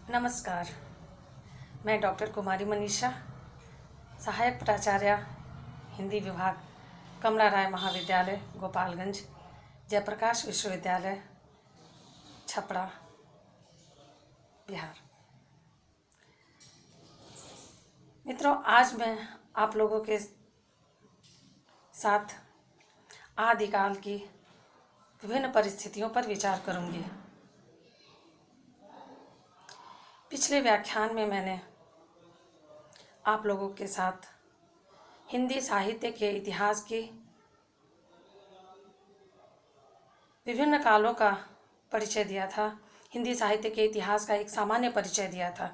नमस्कार। मैं डॉक्टर कुमारी मनीषा, सहायक प्राचार्य हिंदी विभाग, कमला राय महाविद्यालय गोपालगंज, जयप्रकाश विश्वविद्यालय छपरा, बिहार। मित्रों, आज मैं आप लोगों के साथ आदिकाल की विभिन्न परिस्थितियों पर विचार करूंगी। पिछले व्याख्यान में मैंने आप लोगों के साथ हिंदी साहित्य के इतिहास की विभिन्न कालों का परिचय दिया था। हिंदी साहित्य के इतिहास का एक सामान्य परिचय दिया था,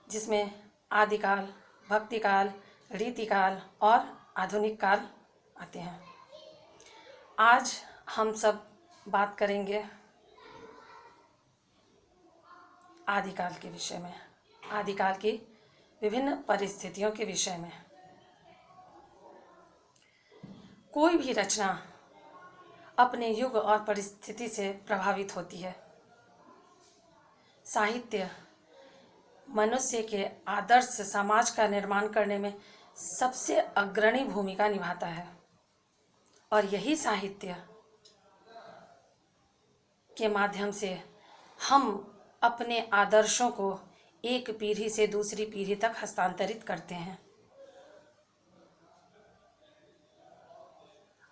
जिसमें आदिकाल, भक्तिकाल, रीतिकाल और आधुनिक काल आते हैं। आज हम सब बात करेंगे आदिकाल के विषय में, आदिकाल की विभिन्न परिस्थितियों के विषय में। कोई भी रचना अपने युग और परिस्थिति से प्रभावित होती है। साहित्य मनुष्य के आदर्श समाज का निर्माण करने में सबसे अग्रणी भूमिका निभाता है, और यही साहित्य के माध्यम से हम अपने आदर्शों को एक पीढ़ी से दूसरी पीढ़ी तक हस्तांतरित करते हैं।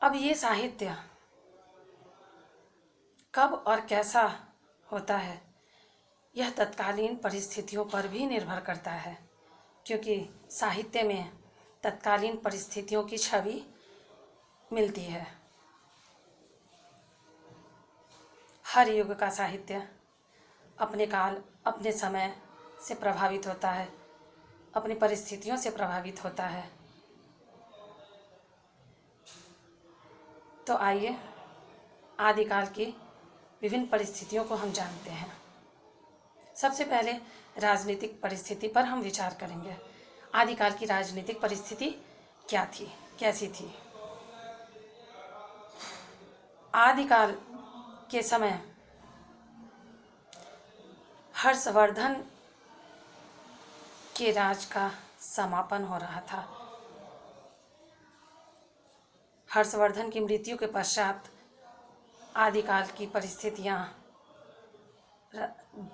अब ये साहित्य कब और कैसा होता है, यह तत्कालीन परिस्थितियों पर भी निर्भर करता है, क्योंकि साहित्य में तत्कालीन परिस्थितियों की छवि मिलती है। हर युग का साहित्य अपने काल, अपने समय से प्रभावित होता है, अपनी परिस्थितियों से प्रभावित होता है। तो आइए आदिकाल की विभिन्न परिस्थितियों को हम जानते हैं। सबसे पहले राजनीतिक परिस्थिति पर हम विचार करेंगे। आदिकाल की राजनीतिक परिस्थिति क्या थी, कैसी थी? आदिकाल के समय हर्षवर्धन के राज का समापन हो रहा था। हर्षवर्धन की मृत्यु के पश्चात आदिकाल की परिस्थितियां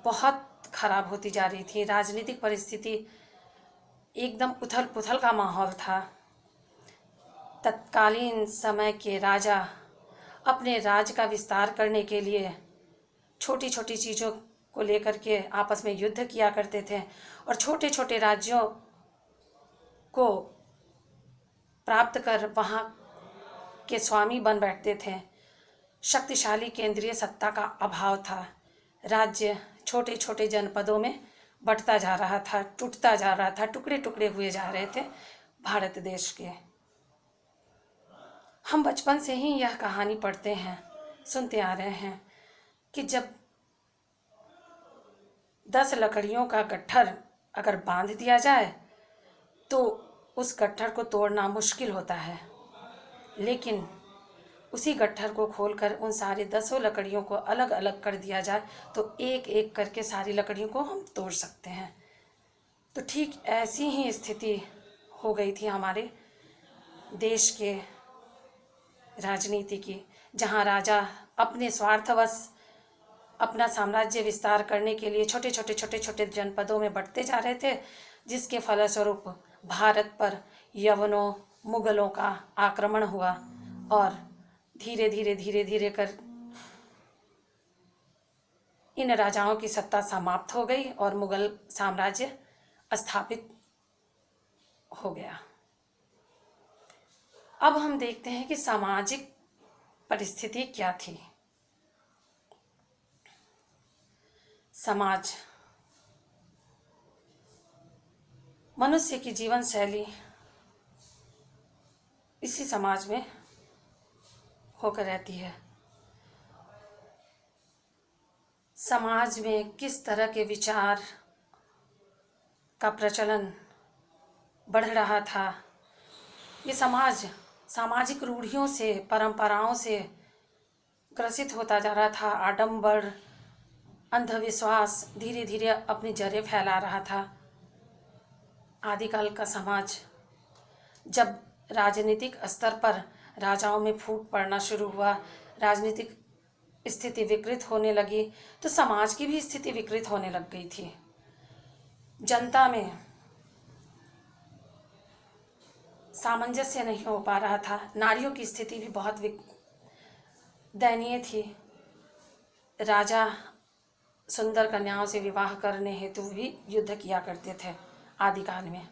बहुत खराब होती जा रही थी। राजनीतिक परिस्थिति एकदम उथल पुथल का माहौल था। तत्कालीन समय के राजा अपने राज का विस्तार करने के लिए छोटी छोटी चीज़ों को लेकर के आपस में युद्ध किया करते थे, और छोटे छोटे राज्यों को प्राप्त कर वहाँ के स्वामी बन बैठते थे। शक्तिशाली केंद्रीय सत्ता का अभाव था। राज्य छोटे छोटे जनपदों में बंटता जा रहा था, टूटता जा रहा था, टुकड़े टुकड़े हुए जा रहे थे भारत देश के। हम बचपन से ही यह कहानी पढ़ते हैं, सुनते आ रहे हैं कि जब 10 लकड़ियों का गट्ठर अगर बांध दिया जाए तो उस गट्ठर को तोड़ना मुश्किल होता है, लेकिन उसी गट्ठर को खोलकर उन सारी 10 लकड़ियों को अलग अलग कर दिया जाए तो एक एक करके सारी लकड़ियों को हम तोड़ सकते हैं। तो ठीक ऐसी ही स्थिति हो गई थी हमारे देश के राजनीति की, जहां राजा अपने स्वार्थवश अपना साम्राज्य विस्तार करने के लिए छोटे छोटे जनपदों में बंटते जा रहे थे, जिसके फलस्वरूप भारत पर यवनों, मुगलों का आक्रमण हुआ और धीरे धीरे कर इन राजाओं की सत्ता समाप्त हो गई और मुगल साम्राज्य स्थापित हो गया। अब हम देखते हैं कि सामाजिक परिस्थिति क्या थी। समाज, मनुष्य की जीवन शैली इसी समाज में होकर रहती है। समाज में किस तरह के विचार का प्रचलन बढ़ रहा था, ये समाज सामाजिक रूढ़ियों से, परंपराओं से ग्रसित होता जा रहा था। आडंबर, अंधविश्वास धीरे धीरे अपनी जड़ें फैला रहा था। आदिकाल का समाज जब राजनीतिक स्तर पर राजाओं में फूट पड़ना शुरू हुआ, राजनीतिक स्थिति विकृत होने लगी, तो समाज की भी स्थिति विकृत होने लग गई थी। जनता में सामंजस्य नहीं हो पा रहा था। नारियों की स्थिति भी बहुत दयनीय थी। राजा सुंदर कन्याओं से विवाह करने हेतु भी युद्ध किया करते थे आदिकाल में।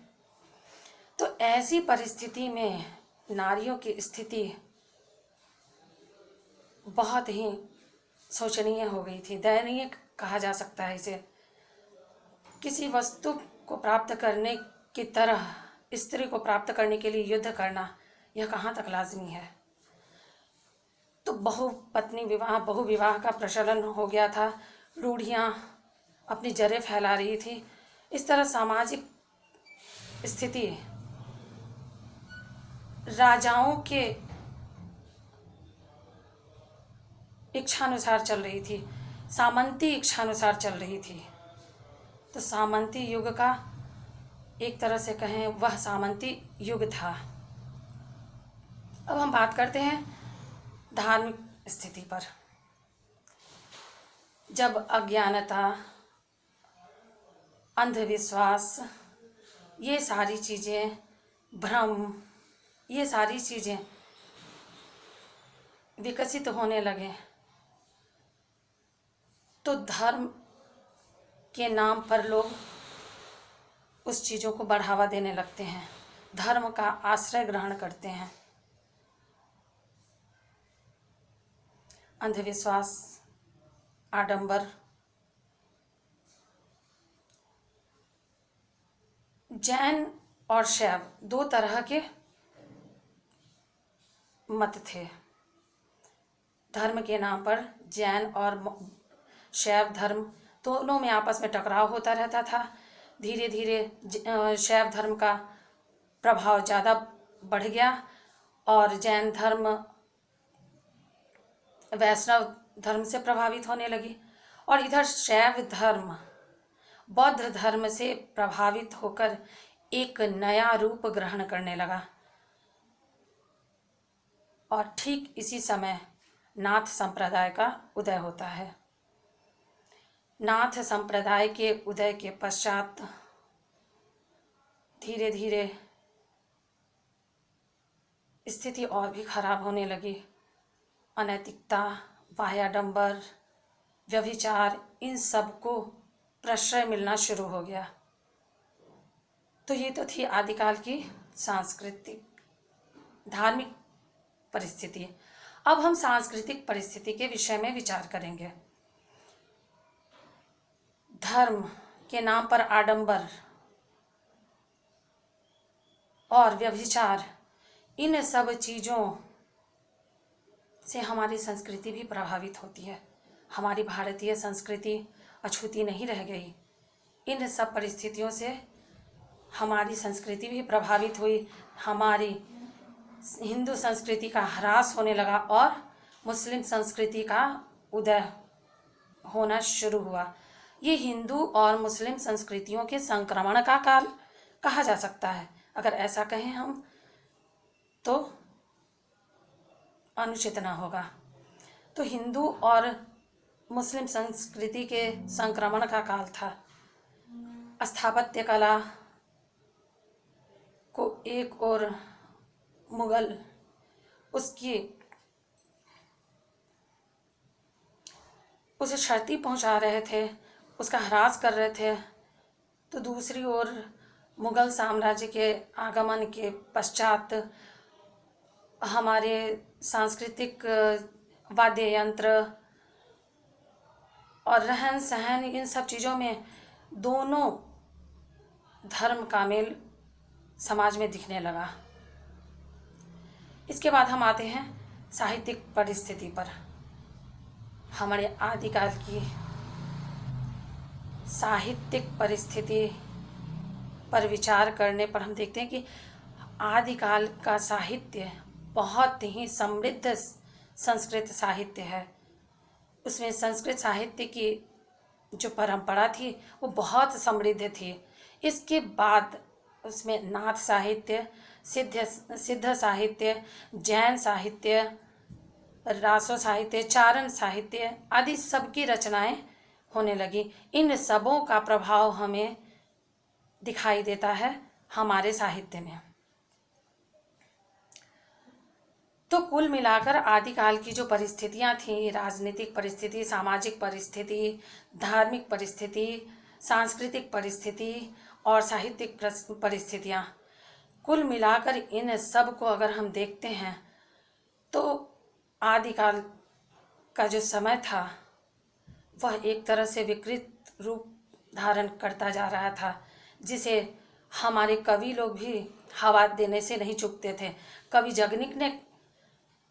तो ऐसी परिस्थिति में नारियों की स्थिति बहुत ही शोचनीय हो गई थी, दयनीय कहा जा सकता है इसे। किसी वस्तु को प्राप्त करने की तरह स्त्री को प्राप्त करने के लिए युद्ध करना, यह कहाँ तक लाजमी है। तो बहुपत्नी विवाह, बहुविवाह का प्रचलन हो गया था। रूढ़ियाँ अपनी जड़ें फैला रही थी। इस तरह सामाजिक स्थिति राजाओं के इच्छानुसार चल रही थी, सामंती इच्छानुसार चल रही थी। तो सामंती युग का एक तरह से कहें वह सामंती युग था। अब हम बात करते हैं धार्मिक स्थिति पर। जब अज्ञानता, अंधविश्वास, ये सारी चीज़ें, भ्रम, ये सारी चीज़ें विकसित होने लगे, तो धर्म के नाम पर लोग उस चीज़ों को बढ़ावा देने लगते हैं, धर्म का आश्रय ग्रहण करते हैं। अंधविश्वास, आडंबर, जैन और शैव दो तरह के मत थे। धर्म के नाम पर जैन और शैव धर्म दोनों में आपस में टकराव होता रहता था। धीरे धीरे शैव धर्म का प्रभाव ज़्यादा बढ़ गया और जैन धर्म वैष्णव धर्म से प्रभावित होने लगी, और इधर शैव धर्म बौद्ध धर्म से प्रभावित होकर एक नया रूप ग्रहण करने लगा। और ठीक इसी समय नाथ संप्रदाय का उदय होता है। नाथ संप्रदाय के उदय के पश्चात धीरे धीरे स्थिति और भी खराब होने लगी। अनैतिकता, बाह्याडंबर, व्यभिचार, इन सब को प्रश्रय मिलना शुरू हो गया। तो ये तो थी आदिकाल की सांस्कृतिक धार्मिक परिस्थिति। अब हम सांस्कृतिक परिस्थिति के विषय में विचार करेंगे। धर्म के नाम पर आडंबर और व्यभिचार, इन सब चीज़ों से हमारी संस्कृति भी प्रभावित होती है। हमारी भारतीय संस्कृति अछूती नहीं रह गई। इन सब परिस्थितियों से हमारी संस्कृति भी प्रभावित हुई। हमारी हिंदू संस्कृति का ह्रास होने लगा और मुस्लिम संस्कृति का उदय होना शुरू हुआ। ये हिंदू और मुस्लिम संस्कृतियों के संक्रमण का काल कहा जा सकता है। अगर ऐसा कहें हम तो अनुचित न होगा। तो हिंदू और मुस्लिम संस्कृति के संक्रमण का काल था। स्थापत्य कला को एक और मुगल उसे क्षति पहुंचा रहे थे, उसका ह्रास कर रहे थे, तो दूसरी ओर मुगल साम्राज्य के आगमन के पश्चात हमारे सांस्कृतिक वाद्य यंत्र और रहन सहन, इन सब चीज़ों में दोनों धर्म का मेल समाज में दिखने लगा। इसके बाद हम आते हैं साहित्यिक परिस्थिति पर। हमारे आदिकाल की साहित्यिक परिस्थिति पर विचार करने पर हम देखते हैं कि आदिकाल का साहित्य बहुत ही समृद्ध संस्कृत साहित्य है। उसमें संस्कृत साहित्य की जो परंपरा थी वो बहुत समृद्ध थी। इसके बाद उसमें नाथ साहित्य, सिद्ध साहित्य, जैन साहित्य, रासो साहित्य, चारण साहित्य आदि सबकी रचनाएं होने लगी। इन सबों का प्रभाव हमें दिखाई देता है हमारे साहित्य में। तो कुल मिलाकर आदिकाल की जो परिस्थितियां थी, राजनीतिक परिस्थिति, सामाजिक परिस्थिति, धार्मिक परिस्थिति, सांस्कृतिक परिस्थिति और साहित्यिक परिस्थितियां, कुल मिलाकर इन सब को अगर हम देखते हैं तो आदिकाल का जो समय था वह एक तरह से विकृत रूप धारण करता जा रहा था, जिसे हमारे कवि लोग भी हवा देने से नहीं चूकते थे। कवि जगनिक ने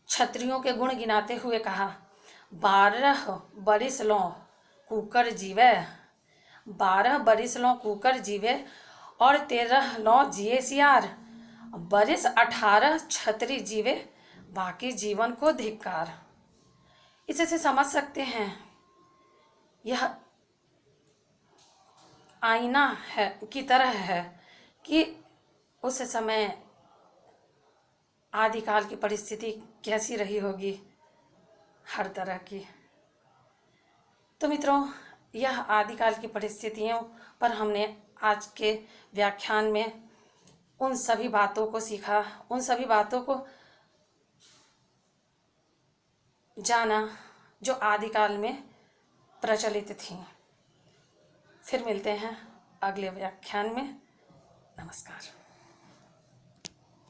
क्षत्रियों के गुण गिनाते हुए कहा, 12 बरिस लो कुकर जीवे, 12 बरिस लो कुकर जीवे और 13 लो जिए सियार, बरिस 18 क्षत्रि जीवे, बाकी जीवन को धिक्कार। इसे से समझ सकते हैं यह आईना है की तरह है कि उस समय आदिकाल की परिस्थिति कैसी रही होगी, हर तरह की। तो मित्रों, यह आदिकाल की परिस्थितियों पर हमने आज के व्याख्यान में उन सभी बातों को सीखा, उन सभी बातों को जाना जो आदिकाल में प्रचलित थी। फिर मिलते हैं अगले व्याख्यान में। नमस्कार।